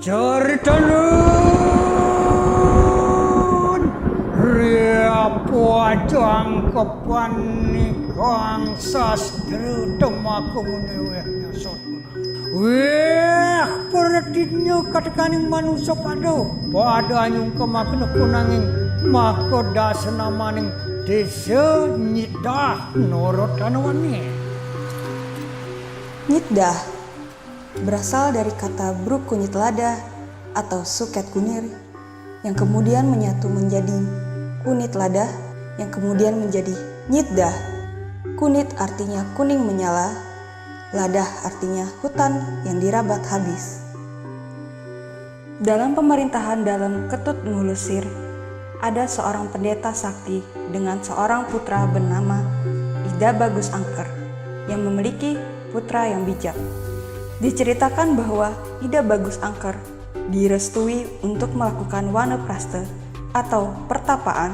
Cerita nun Ria puajang kepanikang sastra temaku menewehnya sotuna. Weh pertinyo katakaning manusia pada anyong kemakna kunanging makoda senamaning desa nyidah norot tanawani. Nyitdah berasal dari kata bruk kunyit lada atau suket kunir yang kemudian menyatu menjadi kunit lada yang kemudian menjadi nyitdah. Kunit artinya kuning menyala, ladah artinya hutan yang dirabat habis. Dalam pemerintahan dalam Ketut Ngulusir, ada seorang pendeta sakti dengan seorang putra bernama Ida Bagus Angker yang memiliki putra yang bijak. Diceritakan bahwa Ida Bagus Angker direstui untuk melakukan wanaprasta atau pertapaan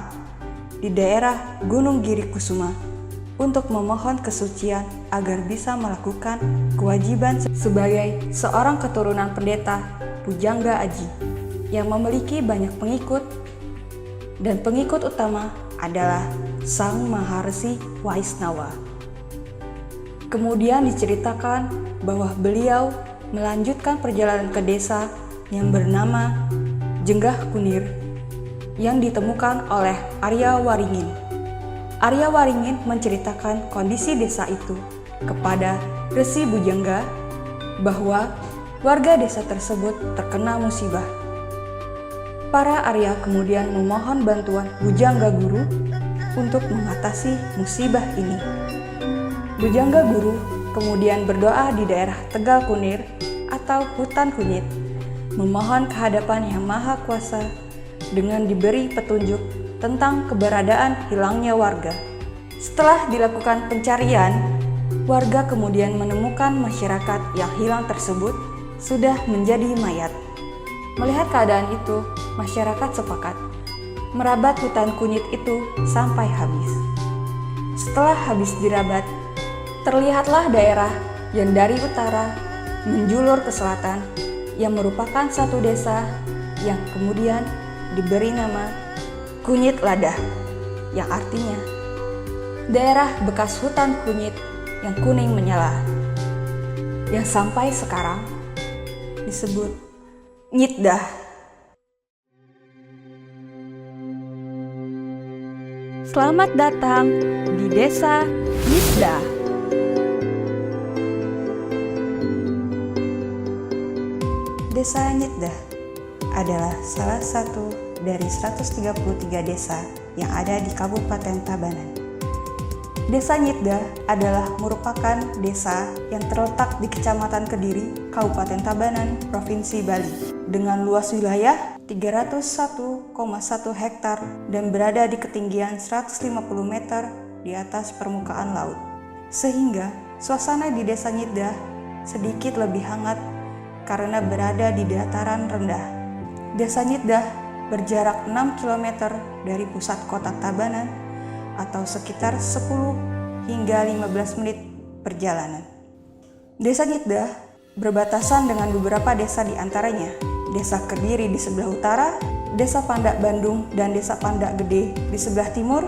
di daerah Gunung Giri Kusuma untuk memohon kesucian agar bisa melakukan kewajiban sebagai seorang keturunan pendeta Pujangga Aji yang memiliki banyak pengikut, dan pengikut utama adalah Sang Maharsi Waisnawa. Kemudian diceritakan bahwa beliau melanjutkan perjalanan ke desa yang bernama Jenggah Kunir yang ditemukan oleh Arya Waringin. Arya Waringin menceritakan kondisi desa itu kepada Resi Bujangga bahwa warga desa tersebut terkena musibah. Para Arya kemudian memohon bantuan Bujangga Guru untuk mengatasi musibah ini. Bujangga Guru kemudian berdoa di daerah Tegal Kunir atau hutan kunyit, memohon kehadapan Yang Maha Kuasa dengan diberi petunjuk tentang keberadaan hilangnya warga. Setelah dilakukan pencarian, warga kemudian menemukan masyarakat yang hilang tersebut sudah menjadi mayat. Melihat keadaan itu, masyarakat sepakat merabat hutan kunyit itu sampai habis. Setelah habis dirabat, terlihatlah daerah yang dari utara menjulur ke selatan yang merupakan satu desa yang kemudian diberi nama Kunyit Ladah, yang artinya daerah bekas hutan kunyit yang kuning menyala, yang sampai sekarang disebut Nyitdah. Selamat datang di Desa Nyitdah. Desa Nyitdah adalah salah satu dari 133 desa yang ada di Kabupaten Tabanan. Desa Nyitdah adalah merupakan desa yang terletak di Kecamatan Kediri, Kabupaten Tabanan, Provinsi Bali, dengan luas wilayah 301,1 hektar dan berada di ketinggian 150 meter di atas permukaan laut. Sehingga suasana di Desa Nyitdah sedikit lebih hangat karena berada di dataran rendah. Desa Nyitdah berjarak 6 km dari pusat kota Tabanan atau sekitar 10 hingga 15 menit perjalanan. Desa Nyitdah berbatasan dengan beberapa desa di antaranya Desa Kediri di sebelah utara, Desa Pandak Bandung dan Desa Pandak Gede di sebelah timur,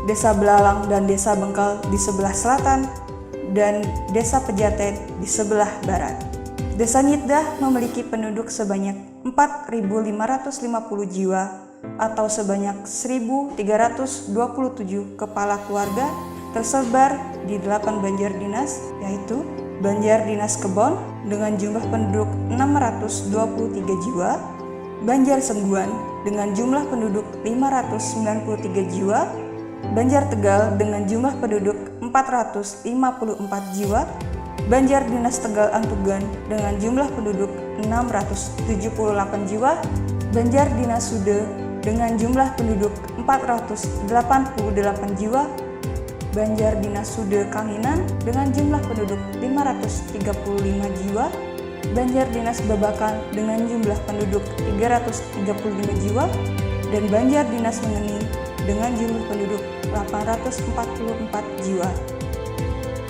Desa Belalang dan Desa Bengkal di sebelah selatan, dan Desa Pejaten di sebelah barat. Desa Nyitdah memiliki penduduk sebanyak 4.550 jiwa atau sebanyak 1.327 kepala keluarga tersebar di 8 banjar dinas, yaitu Banjar Dinas Kebon dengan jumlah penduduk 623 jiwa, Banjar Sengguan dengan jumlah penduduk 593 jiwa, Banjar Tegal dengan jumlah penduduk 454 jiwa, Banjar Dinas Tegal Antugan dengan jumlah penduduk 678 jiwa, Banjar Dinas Sude dengan jumlah penduduk 488 jiwa, Banjar Dinas Sude Kanginan dengan jumlah penduduk 535 jiwa, Banjar Dinas Babakan dengan jumlah penduduk 335 jiwa, dan Banjar Dinas Mengeni dengan jumlah penduduk 844 jiwa.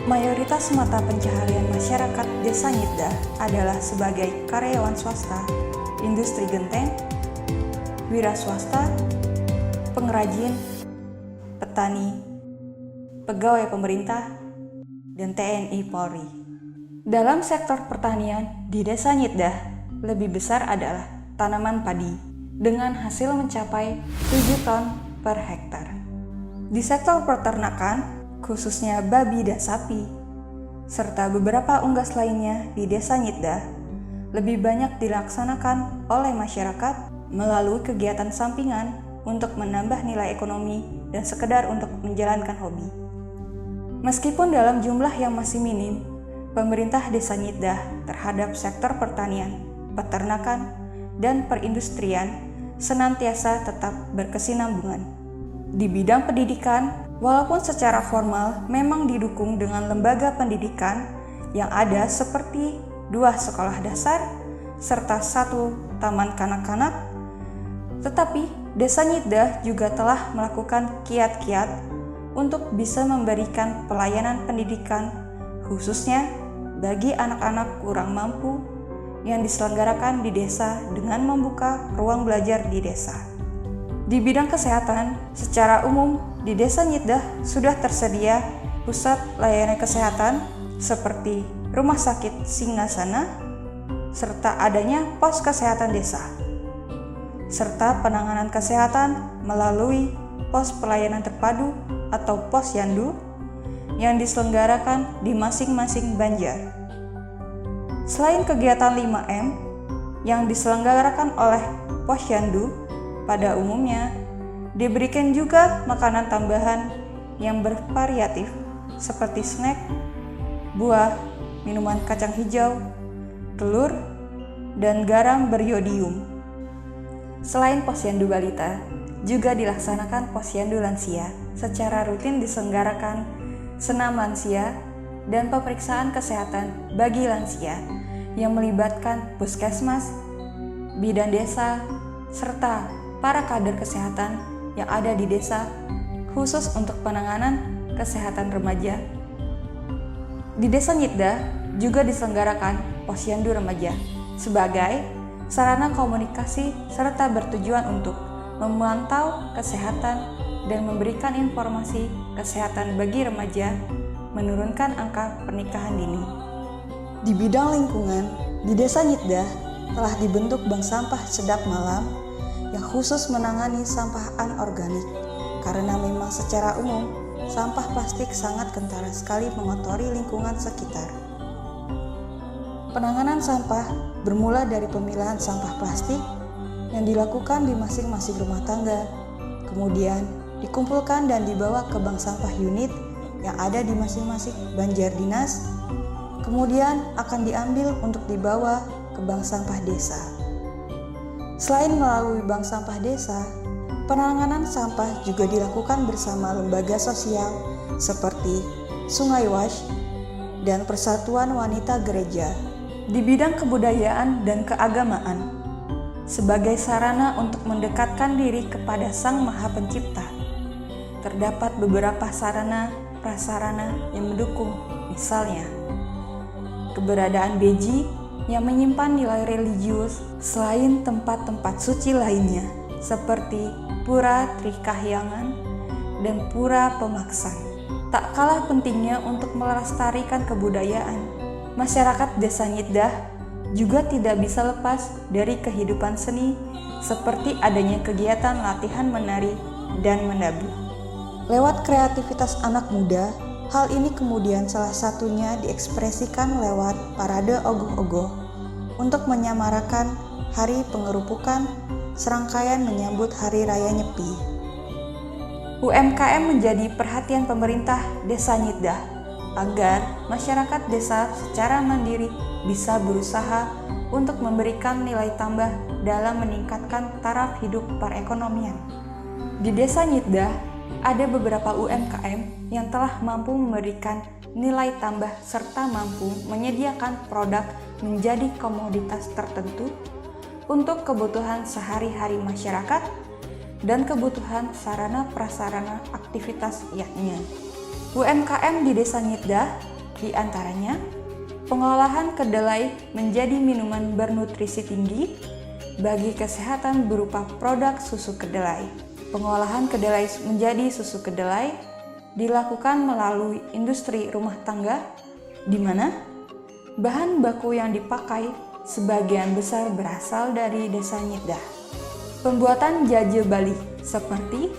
Mayoritas mata pencaharian masyarakat Desa Nyitdah adalah sebagai karyawan swasta industri genteng, wira swasta, pengrajin, petani, pegawai pemerintah, dan TNI Polri. Dalam sektor pertanian di Desa Nyitdah, lebih besar adalah tanaman padi dengan hasil mencapai 7 ton per hektar. Di sektor peternakan, khususnya babi dan sapi, serta beberapa unggas lainnya di Desa Nyitdah, lebih banyak dilaksanakan oleh masyarakat melalui kegiatan sampingan untuk menambah nilai ekonomi dan sekedar untuk menjalankan hobi. Meskipun dalam jumlah yang masih minim, pemerintah Desa Nyitdah terhadap sektor pertanian, peternakan, dan perindustrian senantiasa tetap berkesinambungan. Di bidang pendidikan, walaupun secara formal memang didukung dengan lembaga pendidikan yang ada seperti 2 sekolah dasar serta 1 taman kanak-kanak, tetapi Desa Nyitdah juga telah melakukan kiat-kiat untuk bisa memberikan pelayanan pendidikan khususnya bagi anak-anak kurang mampu yang diselenggarakan di desa dengan membuka ruang belajar di desa. Di bidang kesehatan, secara umum di Desa Nyitdah sudah tersedia pusat layanan kesehatan seperti Rumah Sakit Singgasana, serta adanya pos kesehatan desa, serta penanganan kesehatan melalui pos pelayanan terpadu atau posyandu yang diselenggarakan di masing-masing banjar. Selain kegiatan 5M yang diselenggarakan oleh posyandu, pada umumnya diberikan juga makanan tambahan yang bervariatif seperti snack, buah, minuman kacang hijau, telur, dan garam beriodium. Selain posyandu balita, juga dilaksanakan posyandu lansia. Secara rutin diselenggarakan senam lansia dan pemeriksaan kesehatan bagi lansia yang melibatkan puskesmas, bidan desa, serta para kader kesehatan yang ada di desa khusus untuk penanganan kesehatan remaja. Di Desa Nyitdah juga diselenggarakan posyandu remaja sebagai sarana komunikasi serta bertujuan untuk memantau kesehatan dan memberikan informasi kesehatan bagi remaja, menurunkan angka pernikahan dini. Di bidang lingkungan, di Desa Nyitdah telah dibentuk bank sampah sedap malam yang khusus menangani sampah anorganik, karena memang secara umum sampah plastik sangat kentara sekali mengotori lingkungan sekitar. Penanganan sampah bermula dari pemilahan sampah plastik yang dilakukan di masing-masing rumah tangga, kemudian dikumpulkan dan dibawa ke bank sampah unit yang ada di masing-masing banjar dinas, kemudian akan diambil untuk dibawa ke bank sampah desa. Selain melalui bank sampah desa, penanganan sampah juga dilakukan bersama lembaga sosial seperti Sungai Wash dan Persatuan Wanita Gereja. Di bidang kebudayaan dan keagamaan, sebagai sarana untuk mendekatkan diri kepada Sang Maha Pencipta, terdapat beberapa sarana prasarana yang mendukung, misalnya keberadaan beji yang menyimpan nilai religius selain tempat-tempat suci lainnya seperti Pura Trikahyangan dan Pura Pemaksan. Tak kalah pentingnya untuk melestarikan kebudayaan, masyarakat Desa Nyitdah juga tidak bisa lepas dari kehidupan seni seperti adanya kegiatan latihan menari dan menabuh. Lewat kreativitas anak muda, hal ini kemudian salah satunya diekspresikan lewat parade ogoh-ogoh untuk menyamarakan hari pengerupukan serangkaian menyambut Hari Raya Nyepi. UMKM menjadi perhatian pemerintah Desa Nyitdah agar masyarakat desa secara mandiri bisa berusaha untuk memberikan nilai tambah dalam meningkatkan taraf hidup perekonomian. Di Desa Nyitdah ada beberapa UMKM yang telah mampu memberikan nilai tambah serta mampu menyediakan produk menjadi komoditas tertentu untuk kebutuhan sehari-hari masyarakat dan kebutuhan sarana prasarana aktivitas lainnya. UMKM di Desa Nyitdah diantaranya pengolahan kedelai menjadi minuman bernutrisi tinggi bagi kesehatan berupa produk susu kedelai. Pengolahan kedelai menjadi susu kedelai dilakukan melalui industri rumah tangga, di mana bahan baku yang dipakai sebagian besar berasal dari desa Nyitdah. Pembuatan jaje Bali seperti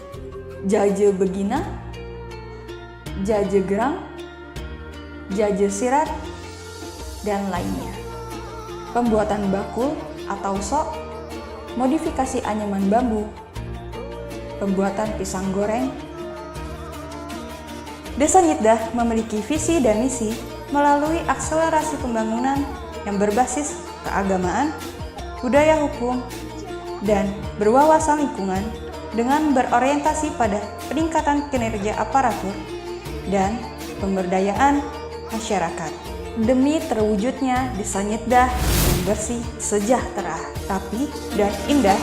jaje begina, jaje gerang, jaje sirat, dan lainnya. Pembuatan bakul atau sok, modifikasi anyaman bambu, pembuatan pisang goreng. Desa Nyitdah memiliki visi dan misi melalui akselerasi pembangunan yang berbasis keagamaan, budaya hukum, dan berwawasan lingkungan dengan berorientasi pada peningkatan kinerja aparatur dan pemberdayaan masyarakat. Demi terwujudnya Desa Nyitdah yang bersih, sejahtera, rapi, dan indah,